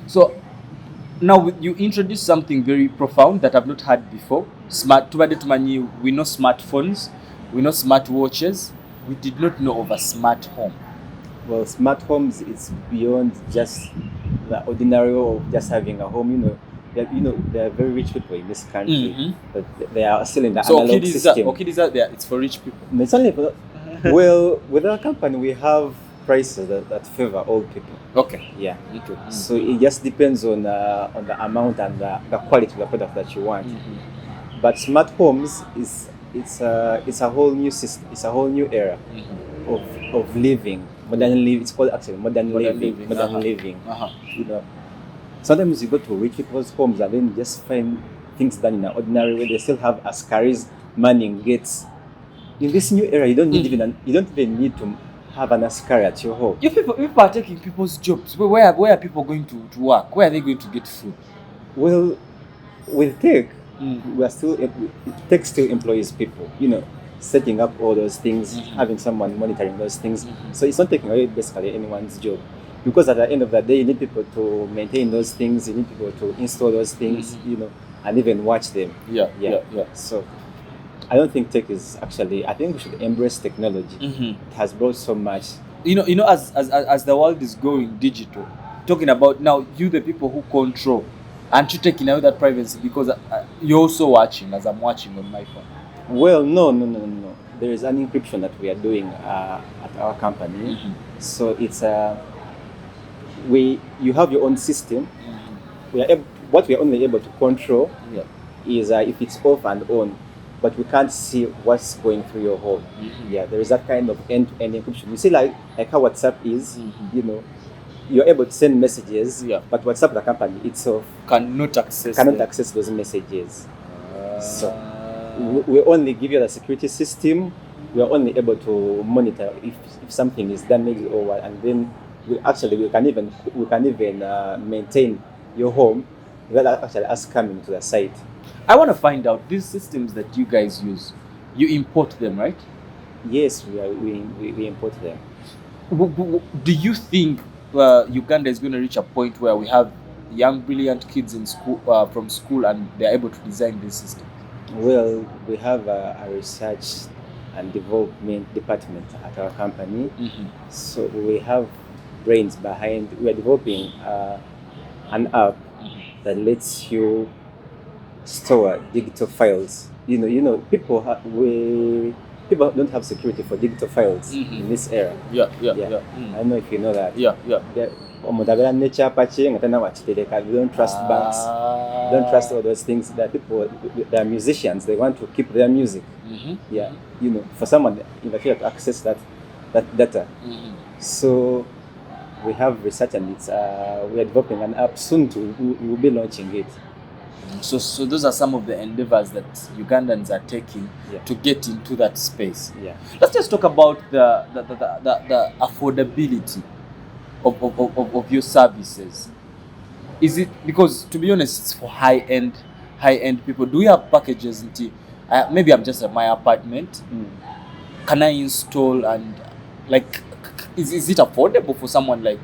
So now you introduced something very profound that I've not heard before. Smart. We know smartphones, we know smart watches. We did not know of a smart home. Well, smart homes is beyond just the ordinary of just having a home. There are very rich people in this country, but they are still in the So analog system. Okidis are there. It's for rich people. It's only well, with our company, we have prices that favor all people. Okay. Yeah. Okay. So it just depends on the amount and the quality of the product that you want. But smart homes it's a whole new system. It's a whole new era of living. Modern living. It's called actually modern living. Modern living. You know, sometimes you go to rich people's homes and then you just find things done in an ordinary way. They still have askaris manning gates. In this new era, you don't even need to have an askari at your home. If people are taking people's jobs, where are people going to work? Where are they going to get food? Well, with tech, tech still employs people. Setting up all those things, having someone monitoring those things. So it's not taking away basically anyone's job. Because at the end of the day, you need people to maintain those things. You need people to install those things. And even watch them. Yeah. So I don't think tech is actually. I think we should embrace technology. It has brought so much. As the world is going digital, talking about now, you the people who control, aren't you taking away that privacy because you're also watching as I'm watching on my phone? Well, no. There is an encryption that we are doing at our company. So it's you have your own system. What we are only able to control is if it's off and on. But we can't see what's going through your home. Yeah, there is that kind of end-to-end encryption. You see, like how WhatsApp is, you're able to send messages, but WhatsApp, the company itself, cannot access those messages. So we only give you the security system. We are only able to monitor if something is damaged or what, and then we can even maintain your home without actually us coming to the site. I want to find out these systems that you guys use. You import them, right? Yes, we import them. Do you think Uganda is going to reach a point where we have young, brilliant kids in school from school and they are able to design these systems? Well, we have a research and development department at our company. So we have brains behind. We are developing an app that lets you store digital files. People don't have security for digital files in this era. Yeah. I don't know if you know that. Yeah. We don't trust banks. Don't trust all those things. That people, they are musicians. They want to keep their music. Yeah. For someone in the field to access that data. So we have research and we are developing an app soon. We will be launching it. So those are some of the endeavors that Ugandans are taking to get into that space. Yeah. Let's just talk about the affordability of your services. Is it because, to be honest, it's for high end people? Do we have packages into maybe I'm just at my apartment? Can I install and like is it affordable for someone like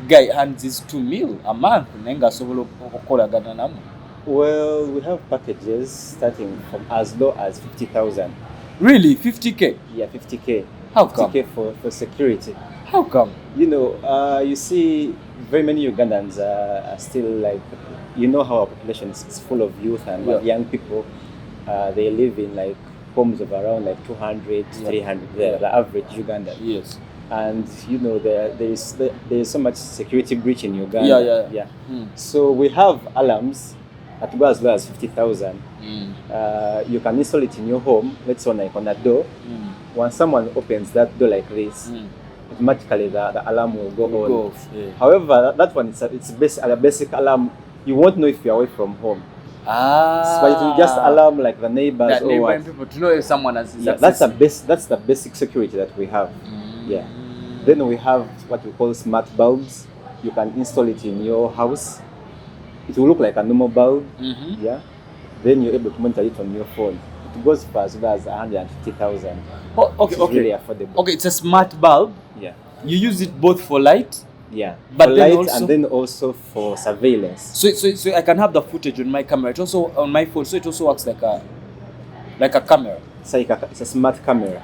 guy hands his 2 mil a month nenga sobola okukolagana namwe? Well, we have packages starting from as low as 50,000. Really? 50K? Yeah, 50K. How come? 50K for security. How come? You see, very many Ugandans are still like, how our population is full of youth and young people. They live in like homes of around like 200, 300, the average Ugandan. Yes. And there is so much security breach in Uganda. Yeah. So we have alarms at go as low as 50,000. You can install it in your home. Let's say like on a door. When someone opens that door like this, automatically the alarm will go off. Yeah. However, that one it's a basic alarm. You won't know if you're away from home. So it will just alarm like the neighbors or what. People to know if someone has. That's the basic security that we have. Yeah. Then we have what we call smart bulbs. You can install it in your house. It will look like a normal bulb. Yeah. Then you're able to monitor it on your phone. It goes for as low as 150,000. Okay. Really affordable. Okay, it's a smart bulb. Yeah. You use it both for light Yeah. But for then light also, and then also for surveillance. so I can have the footage on my camera. It also on my phone, so it also works like a camera. It's a smart camera.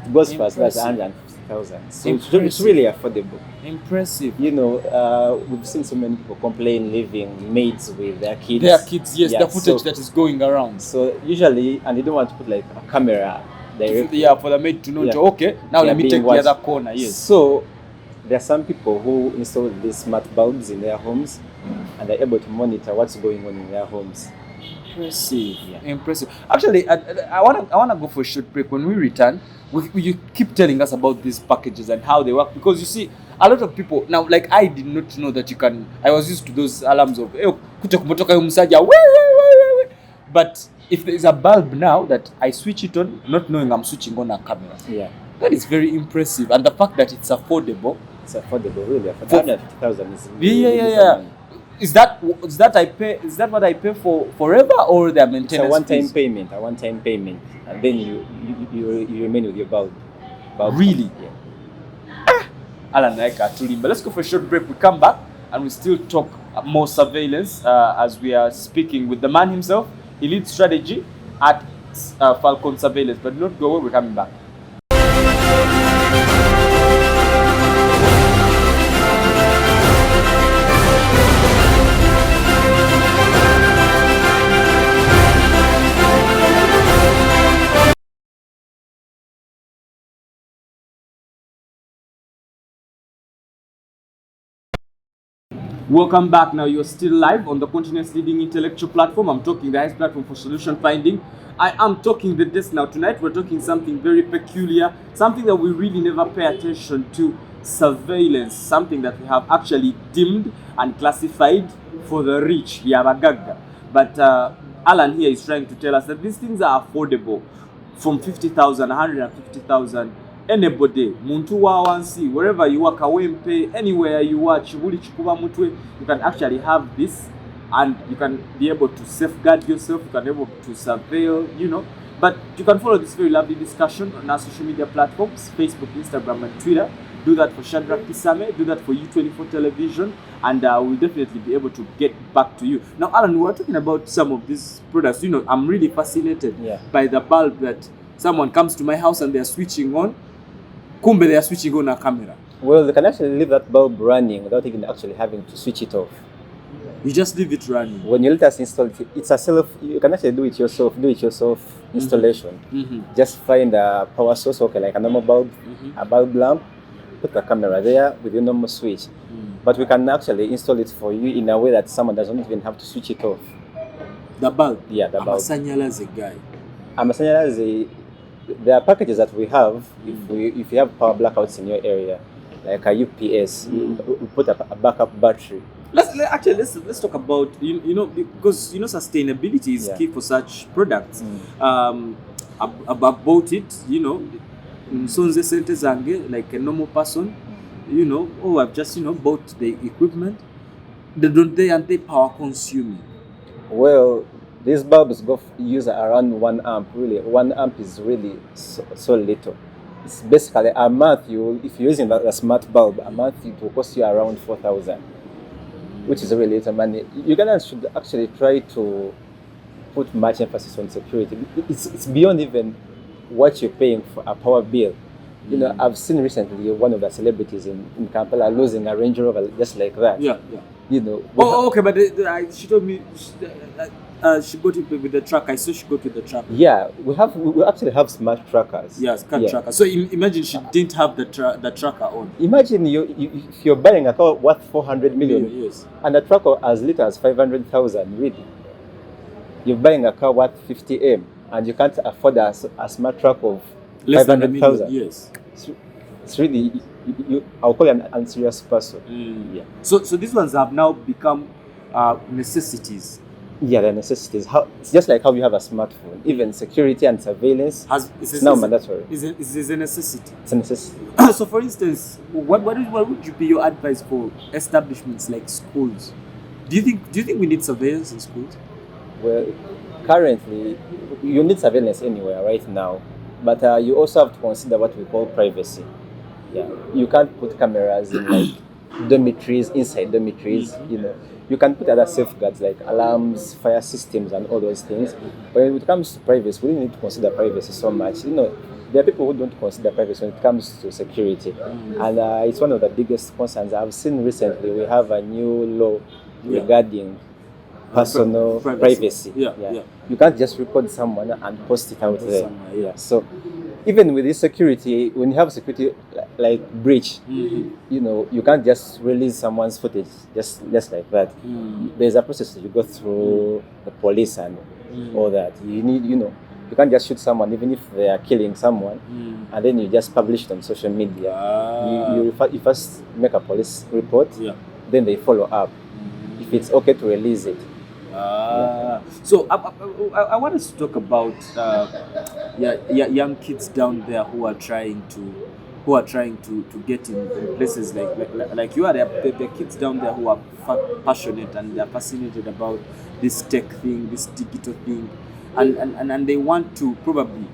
It goes for as low as Impressive. 150,000. So Impressive. it's really affordable. Impressive. You know, we've seen so many people complain leaving maids with their kids. Their kids, yes, Yeah, the footage so- that is going around. So usually, and they don't want to put like a camera directly. Yeah, for the maid to know. Yeah. Okay, now They let are me being take the watched. other corner. Yes. So there are some people who install these smart bulbs in their homes, and they're able to monitor what's going on in their homes. Impressive. Yeah. Impressive. Actually, I wanna go for a short break. When we return, you keep telling us about these packages and how they work, because you see a lot of people now, like I did not know that you can. I was used to those alarms of kuja kumotoka huyu msaja, we. But if there is a bulb now that I switch it on, not knowing I'm switching on a camera, Yeah, that is very impressive. And the fact that it's affordable. it's affordable, really affordable. For- 150,000 is really Yeah. money. Is that I pay? Is that what I pay for forever, or their It's maintenance a one-time fees? payment, and then you remain with your bulb. Really? Yeah. Alan, like Tulimba. Let's go for a short break. We come back and we still talk more surveillance as we are speaking with the man himself. He leads strategy at Falcon Surveillance. But don't go away, we're coming back. Welcome back. Now you're still live on the continent's leading intellectual platform. I'm talking the highest platform for solution finding. I am talking the desk now. Tonight we're talking something very peculiar, something that we really never pay attention to: surveillance. Something that we have actually deemed and classified for the rich. Yabagaga. But Alan here is trying to tell us that these things are affordable, from 50,000, 150,000. Anybody, muntu wa wansi, wherever you work, awempe, anywhere you are, chibuli chikuba mutwe, you can actually have this, and you can be able to safeguard yourself, you can be able to surveil, you know. But you can follow this very lovely discussion on our social media platforms: Facebook, Instagram, and Twitter. Do that for Shadrach Kisame, do that for U24 Television, and we'll definitely be able to get back to you. Now, Alan, we were talking about some of these products. You know, I'm really fascinated by the bulb that someone comes to my house and they're switching on. Kumbe, they are switching on a camera. Well, they can actually leave that bulb running without even actually having to switch it off. You just leave it running. When you let us install it, it's a self. You can actually do it yourself installation. Mm-hmm. Just find a power source, okay, like a normal bulb, a bulb lamp, put the camera there with your normal switch. But we can actually install it for you in a way that someone doesn't even have to switch it off. The bulb? Yeah, the bulb. Amasanyalaze guy. Amasanyalaze, there are packages that we have if you have power blackouts in your area, like a UPS, we put a backup battery. Let's talk about you know, because you know sustainability is key for such products. About it, you know, sonze sente zange, like a normal person, you know, I've just bought the equipment. Don't they power consuming? Well, these bulbs use around 1 amp. Really, 1 amp is really so little. It's basically a month. If you're using a smart bulb, a month it will cost you around 4,000, which is really little money. Ugandans should actually try to put much emphasis on security. It's beyond even what you're paying for a power bill. You know, I've seen recently one of the celebrities in Kampala losing a Range Rover just like that. Yeah. You know. Okay, but she told me she got it with the truck. I saw she got with the truck. Yeah, we actually have smart trackers. Yes, tracker. So imagine she didn't have the tracker on. Imagine if you're buying a car worth 400 million, yes, and a tracker as little as 500,000. Really, you're buying a car worth 50M, and you can't afford a smart truck of 500,000. Yes, it's really I'll call you an unserious person. Yeah. So these ones have now become necessities. Yeah, they're necessities. It's just like how you have a smartphone. Even security and surveillance is now mandatory. Is a necessity. It's a necessity. So, for instance, what would you be your advice for establishments like schools? Do you think we need surveillance in schools? Well, currently, you need surveillance anywhere right now, but you also have to consider what we call privacy. Yeah, you can't put cameras in like dormitories, inside dormitories, you can put other safeguards like alarms, fire systems, and all those things. But when it comes to privacy, we really need to consider privacy so much. There are people who don't consider privacy when it comes to security, and it's one of the biggest concerns I've seen recently. We have a new law regarding personal privacy. Yeah. You can't just record someone and post it out there. Yeah. So even with this security, when you have security like breach, you can't just release someone's footage just like that. There's a process you go through the police and all that. You need, you can't just shoot someone even if they are killing someone, and then you just publish it on social media. You first make a police report, then they follow up if it's okay to release it. So I want us to talk about young kids down there who are trying to get in places like you are. There are kids down there who are passionate and they are fascinated about this tech thing, this digital thing, and they want to probably,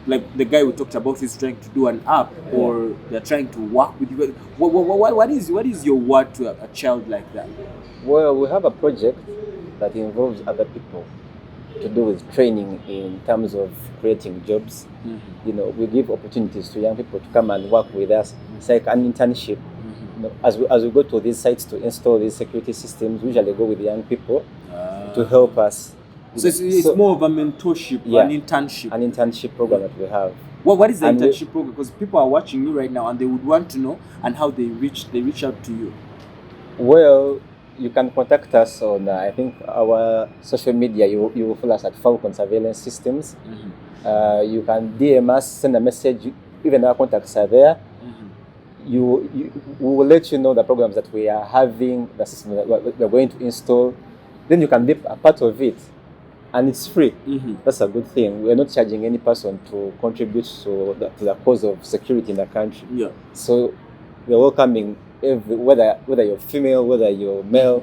like the guy we talked about who's trying to do an app, or they're trying to work with you. What is your word to a child like that? Well, we have a project that involves other people to do with training in terms of creating jobs. We give opportunities to young people to come and work with us. It's like an internship. As we go to these sites to install these security systems, we usually go with young people to help us. So it's more of a mentorship, an internship program that we have. What is the internship program? Because people are watching you right now and they would want to know and how they reach out to you. Well, you can contact us on I think our social media. You will follow us at Falcon Surveillance Systems. You can DM us, send a message. Even our contacts are there. We will let you know the programs that we are having, the system that we're going to install. Then you can be a part of it. And it's free. That's a good thing. We're not charging any person to contribute to the cause of security in the country. So we're welcoming whether you're female, whether you're male.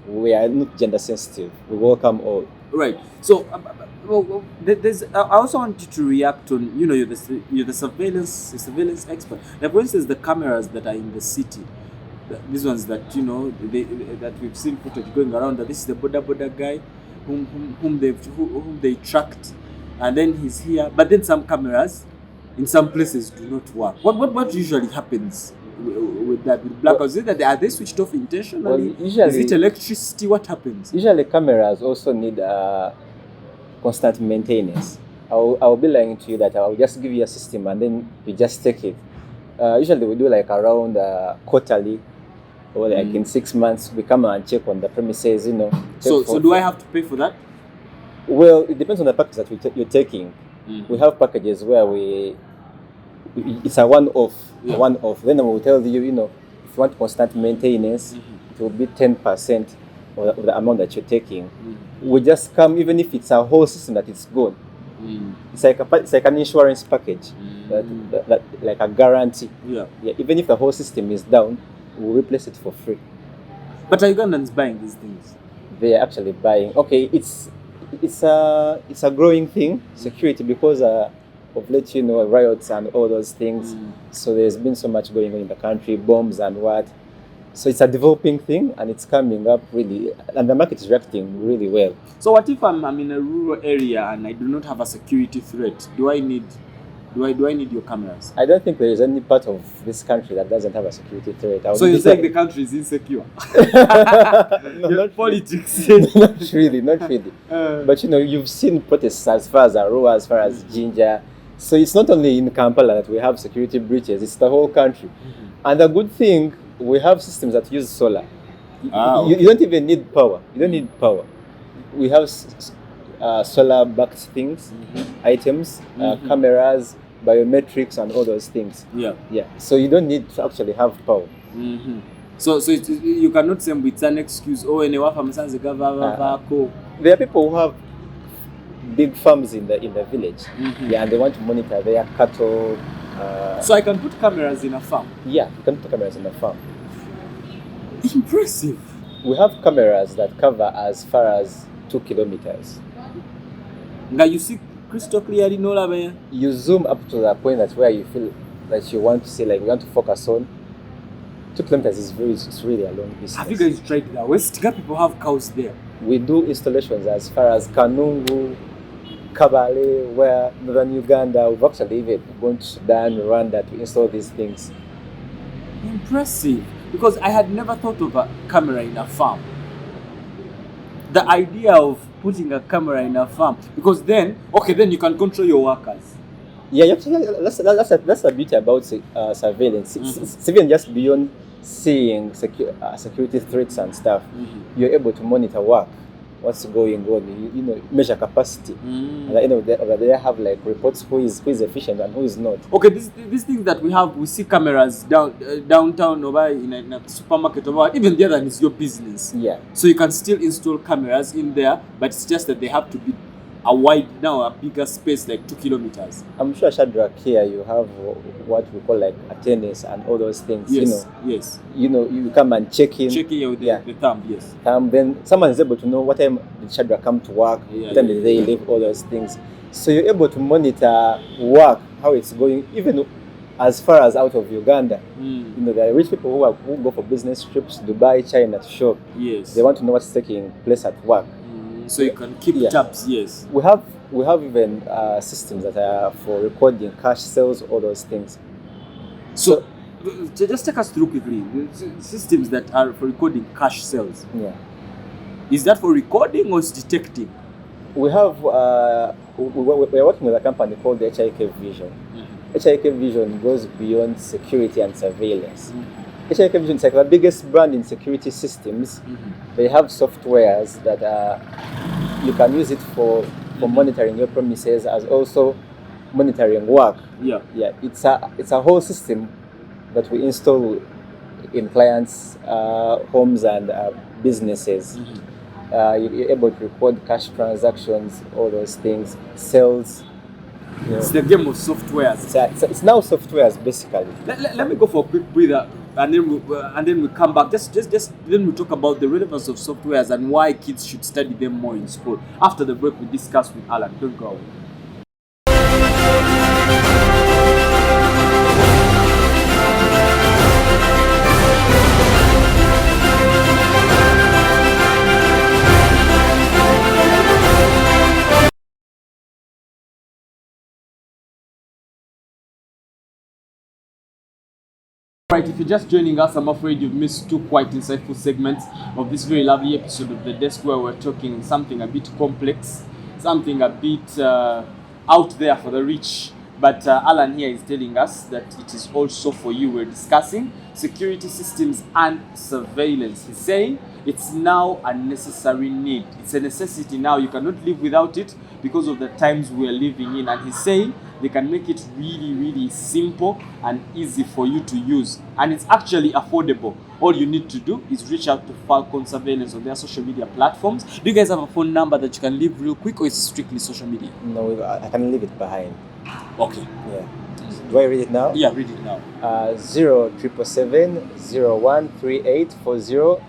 We are not gender sensitive. We welcome all. Right. So I also want you to react on, you're the surveillance expert. Like, for instance, the cameras that are in the city. These ones that that we've seen footage going around. That this is the border guy whom they tracked, and then he's here. But then some cameras in some places do not work. What usually happens with that, with blackouts? Is it that are they switched off intentionally? Well, usually, is it electricity? What happens? Usually cameras also need constant maintenance. I'll be lying to you that I'll just give you a system and then you just take it. Usually we do like around quarterly, or like in 6 months we come and check on the premises, So do I have to pay for that? Well, it depends on the package that you're taking. We have packages where it's a one-off. Then we will tell you, if you want constant maintenance, it will be 10% of the amount that you're taking. We just come, even if it's a whole system that it's gone. It's like an insurance package, that like a guarantee. Even if the whole system is down, we'll replace it for free. But are Ugandans buying these things? They are actually buying. Okay, it's a growing thing, security, because of late, riots and all those things. So there's been so much going on in the country, bombs and what. So it's a developing thing and it's coming up really, and the market is reacting really well. So what if I'm in a rural area and I do not have a security threat? Do I need your cameras? I don't think there is any part of this country that doesn't have a security threat. So you're saying the country is insecure? No, not politics. Not really. But you've seen protests as far as Arua, as far as Jinja. So it's not only in Kampala that we have security breaches, it's the whole country. And the good thing, we have systems that use solar. You don't even need power. You don't need power. We have solar-backed things, items, cameras, biometrics, and all those things. So you don't need to actually have power. So you cannot say it's an excuse. There are people who have big farms in the village, and they want to monitor their cattle. So I can put cameras in a farm? Yeah, you can put cameras in a farm. Impressive. We have cameras that cover as far as 2 kilometers. Now you see crystal clearly, you zoom up to the point that's where you feel that you want to see, like you want to focus on. 2 kilometers is it's really a long distance. Have you guys tried that? West Ghana people have cows there. We do installations as far as Kanungu, Kabale, where northern Uganda. We've actually even gone to Sudan, Rwanda to install these things. Impressive. Because I had never thought of a camera in a farm. The idea of putting a camera in a farm, because then you can control your workers. Yeah, actually, that's the beauty about surveillance. It's even just beyond seeing security threats and stuff. You're able to monitor work, what's going on. You know, measure capacity. And at the end of the day, have like reports who is efficient and who is not. Okay, these things that we see cameras downtown over in a supermarket over, even the other one is your business. Yeah. So you can still install cameras in there, but it's just that they have to be a bigger space, like 2 kilometers. I'm sure Shadrach here you have what we call like attendance and all those things. Yes. You know, you come and check in. Checking with the thumb, yes. Then someone is able to know what time did Shadrach come to work, what time did they leave, all those things. So you're able to monitor work, how it's going, even as far as out of Uganda. You know, there are rich people who go for business trips, Dubai, China to shop. Yes. They want to know what's taking place at work. So you can keep tabs, yes. We have even systems that are for recording cash sales, all those things. So just take us through quickly the systems that are for recording cash sales. Yeah. Is that for recording or is detecting? We have we're working with a company called the HIK Vision. HIK Vision goes beyond security and surveillance. HIK Vision is like the biggest brand in security systems. They have softwares that you can use it for monitoring your premises as also monitoring work. Yeah. It's a whole system that we install in clients' homes and businesses. You're able to record cash transactions, all those things, sales. You know. It's the game of softwares. It's now softwares basically. Let me go for a quick breather, and then we come back. Just then we talk about the relevance of softwares and why kids should study them more in school. After the break, we discuss with Alan. Don't go away. Right, if you're just joining us, I'm afraid you've missed 2 quite insightful segments of this very lovely episode of The Desk, where we're talking something a bit complex, something a bit out there for the rich. But Alan here is telling us that it is also for you. We're discussing security systems and surveillance. He's saying it's now a necessary need. It's a necessity now. You cannot live without it because of the times we are living in. And he's saying they can make it really, really simple and easy for you to use. And it's actually affordable. All you need to do is reach out to Falcon Surveillance on their social media platforms. Do you guys have a phone number that you can leave real quick, or is it strictly social media? No, I can leave it behind. Okay. Yeah. Do I read it now? Yeah, read it now. 0777 013840,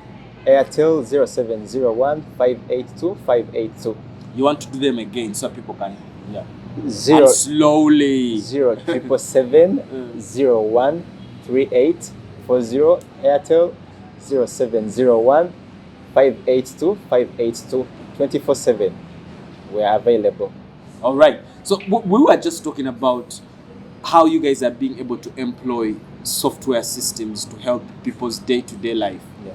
Airtel 0701 582 582. You want to do them again so people can, yeah. And slowly. 0777 013840, Airtel 0701 582 582, 24/7. We are available. All right. So we were just talking about how you guys are being able to employ software systems to help people's day-to-day life. Yeah.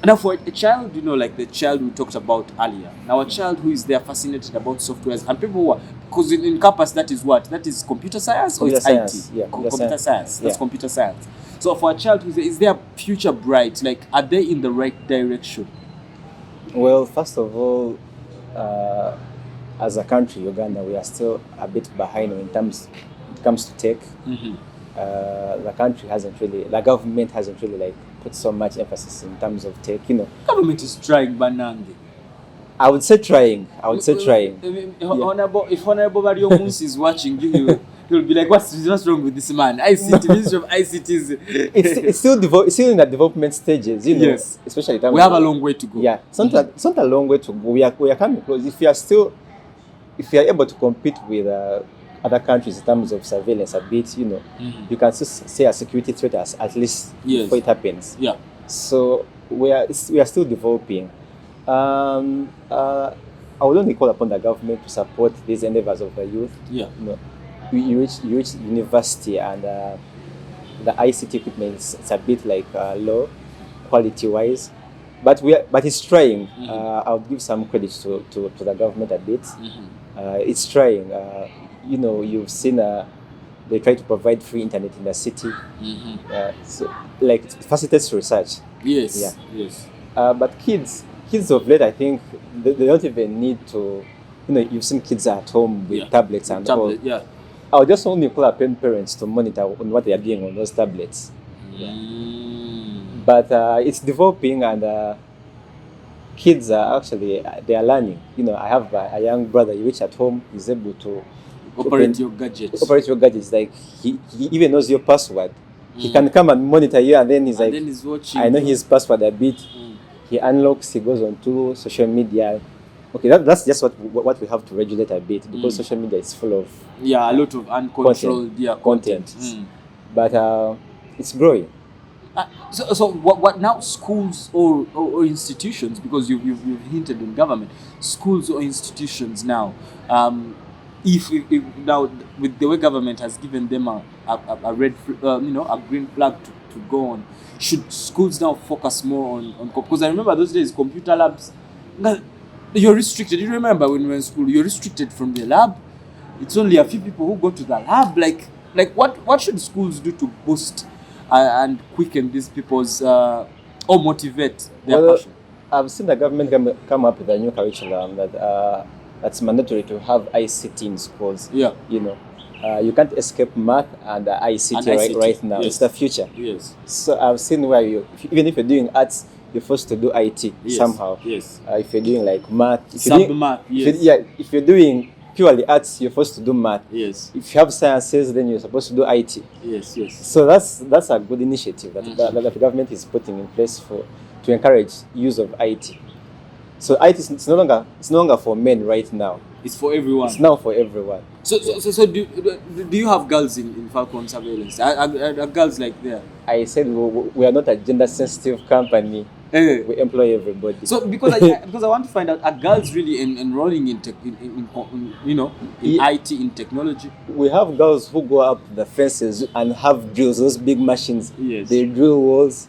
Now, for a child, you know, like the child we talked about earlier. Now, a child who is there fascinated about softwares, and people who are, because in campus, that is what? That is computer science or it's science. IT? Yeah, computer science. That's yeah. computer science. So for a child who's there, is their future bright? Like, are they in the right direction? Well, first of all, as a country, Uganda, we are still a bit behind when it comes to tech. The government hasn't really like put so much emphasis in terms of tech. You know, Government is trying, Banange. I would say trying. Honorable, if Honorable Mario Mus is watching, he'll be like, what's wrong with this man? ICT, Ministry of ICT is... it's still in the development stages, you know. Yes. Especially we have a long way to go. Yeah, it's not a long way to go. We are coming close. If you are able to compete with other countries in terms of surveillance a bit, you can say a security threat as at least before it happens. Yeah. So we are still developing. I would only call upon the government to support these endeavors of the youth. Yeah. You reach university and the ICT equipment it's a bit like low quality wise, but it's trying. I'll give some credit to the government a bit. It's trying. You've seen they try to provide free internet in the city. So like it facilitates research. Yes. Yeah. Yes. But kids of late, I think they don't even need to. You've seen kids at home with tablets and all. Yeah. I'll just only call upon parents to monitor on what they are doing on those tablets. But it's developing, and kids are actually they are learning. I have a young brother which at home is able to operate your gadgets. Like he even knows your password. He can come and monitor you, and then he's like, then he's watching. I know his password a bit. He unlocks. He goes onto social media. Okay, that's just what we have to regulate a bit, because social media is full of a lot of uncontrolled content. But it's growing. So what now? Schools or institutions, because you've hinted on government, schools or institutions now. If now with the way government has given them a red a green flag to go on, should schools now focus more on because I remember those days computer labs. You're restricted. You remember when we were in school, you're restricted from the lab. It's only a few people who go to the lab. Like what should schools do to boost and quicken these people's or motivate their passion? I've seen the government come up with a new curriculum that's mandatory to have ICT in schools. Yeah. You can't escape math and ICT, right now. Yes. It's the future. Yes. So I've seen where even if you're doing arts, you're forced to do IT somehow. Yes. If you're doing like math, Sub-math, if you're doing purely arts, you're forced to do math. Yes. If you have sciences, then you're supposed to do IT. Yes. So that's a good initiative that the government is putting in place to encourage use of IT. So IT it's no longer for men right now. It's for everyone. It's now for everyone. So do you have girls in Falcon surveillance? Are girls like there? I said we are not a gender sensitive company. We employ everybody. So because I want to find out, are girls really enrolling in IT, in technology? We have girls who go up the fences and have drills, those big machines. Yes. They drill walls.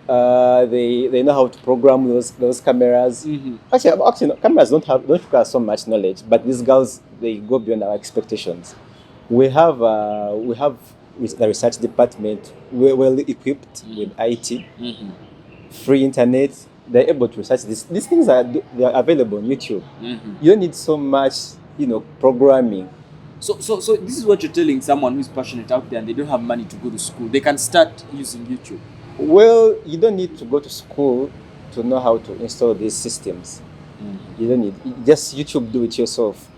They know how to program those cameras. Actually, cameras don't require so much knowledge, but these girls, they go beyond our expectations. We have the research department. We're well equipped with IT, free internet. They're able to research this. These things they are available on YouTube. You don't need so much, programming. So this is what you're telling someone who's passionate out there and they don't have money to go to school. They can start using YouTube. Well, you don't need to go to school to know how to install these systems. You don't need just YouTube. Do it yourself.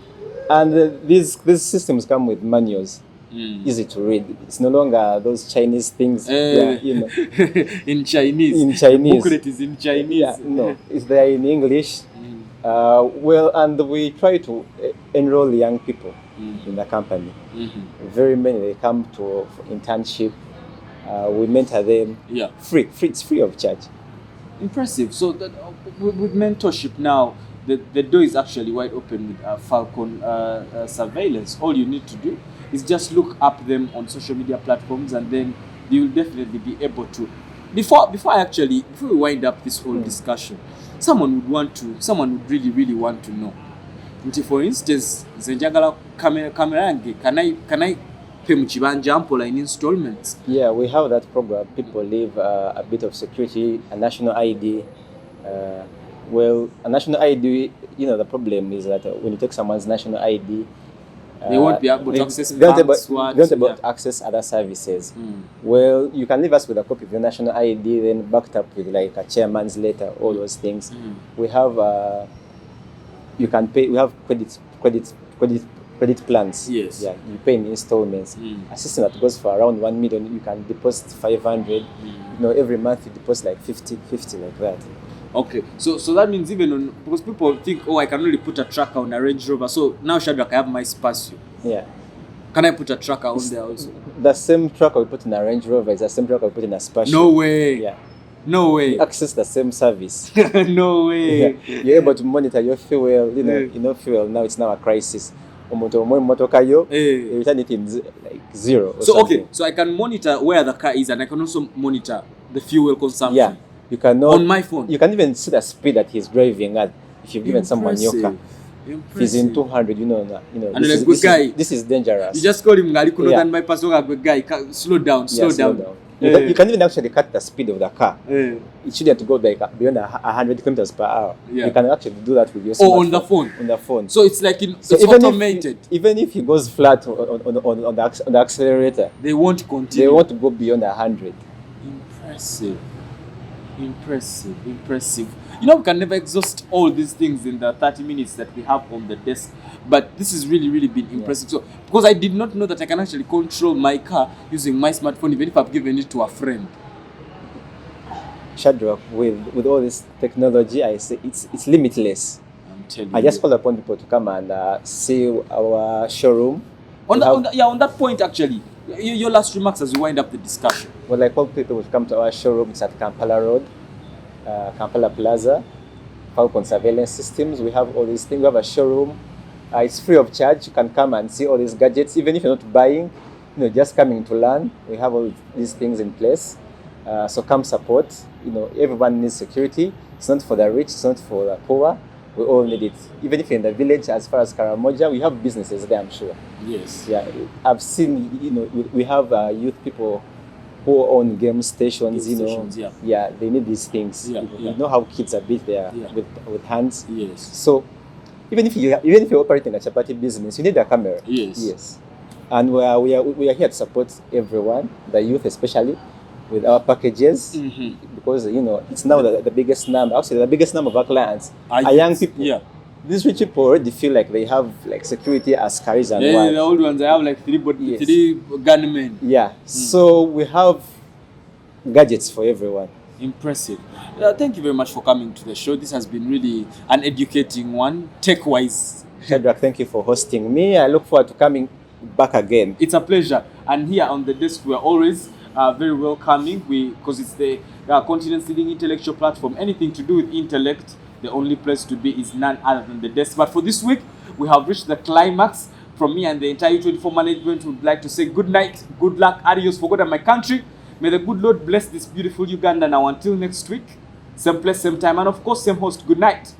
And these systems come with manuals, easy to read. It's no longer those Chinese things. In Chinese. In Chinese. Booklet is in Chinese. Yeah, no, it's there in English. And we try to enroll young people in the company. Very many they come for internship. We mentor them. Yeah. Free. It's free of charge. Impressive. So with mentorship now, the door is actually wide open with Falcon surveillance. All you need to do is just look up them on social media platforms, and then you will definitely be able to. Before we wind up this whole discussion, someone would really want to know. For instance, zenjagala camera yange, can I pay muchibanja in installments? Yeah, we have that program. People leave a bit of security, a national ID. A national ID, the problem is that when you take someone's national ID, they won't be able to access they won't be able to access other services. Well, you can leave us with a copy of your national ID, then backed up with like a chairman's letter, all those things. We have you can pay. We have credit plans. Yes. Yeah, you pay in installments. A system that goes for around 1 million. You can deposit 500. Every month you deposit like 50 like that. Okay, so that means because people think, I can only put a tracker on a Range Rover, so now Shadrach, I have my Spacio. Yeah. Can I put a tracker on there also? The same tracker we put in a Range Rover is the same tracker we put in a Special. No way. Yeah. No way. You access the same service. No way. Yeah. You're able to monitor your fuel. Fuel now it's now a crisis. Return it in like 0. Or So something. okay, so I can monitor where the car is, and I can also monitor the fuel consumption. Yeah, you can know on my phone. You can even see the speed that he's driving at. If you've given someone your car, if he's in 200, and this is dangerous. You just call him than my personal guy. Slow down. You can even actually cut the speed of the car. It shouldn't go like beyond 100 kilometers per hour. Yeah. You can actually do that with your smartphone. On the phone. On the phone. So it's like it's automated. Even if he goes flat on the accelerator, they won't continue. They won't go beyond 100. Impressive. We can never exhaust all these things in the 30 minutes that we have on the desk. But this has really been impressive. So, because I did not know that I can actually control my car using my smartphone, even if I've given it to a friend. Shadrach, with all this technology, I say it's limitless. I'm telling I just call upon people to come and see our showroom. On that point, actually, your last remarks as we wind up the discussion. Well, I call people to come to our showroom. It's at Kampala Road, Kampala Plaza, Falcon Surveillance Systems. We have all these things. We have a showroom. It's free of charge. You can come and see all these gadgets, even if you're not buying, just coming to learn. We have all these things in place. So come support. Everyone needs security. It's not for the rich. It's not for the poor. We all need it. Even if you're in the village, as far as Karamoja, we have businesses there, I'm sure. Yes. Yeah, I've seen, we have youth people who own game stations, Yeah, they need these things. Yeah, You know how kids are beat there with hands. Yes. So even if you're operating a chapati business, you need a camera. Yes. And we are here to support everyone, the youth especially, with our packages, because it's now the biggest number. Actually, the biggest number of our clients are young people. Yeah. These rich people already feel like they have like security as careers and the old ones, they have like three gunmen. Yeah. So we have gadgets for everyone. Impressive. Thank you very much for coming to the show. This has been really an educating one, tech-wise. Shadrach, thank you for hosting me. I look forward to coming back again. It's a pleasure. And here on the desk, we are always very welcoming, because it's the continent's leading intellectual platform. Anything to do with intellect, the only place to be is none other than the desk. But for this week, we have reached the climax. From me and the entire 24 management, would like to say good night, good luck, adios for God and my country. May the good Lord bless this beautiful Uganda. Now until next week, same place, same time, and of course, same host. Good night.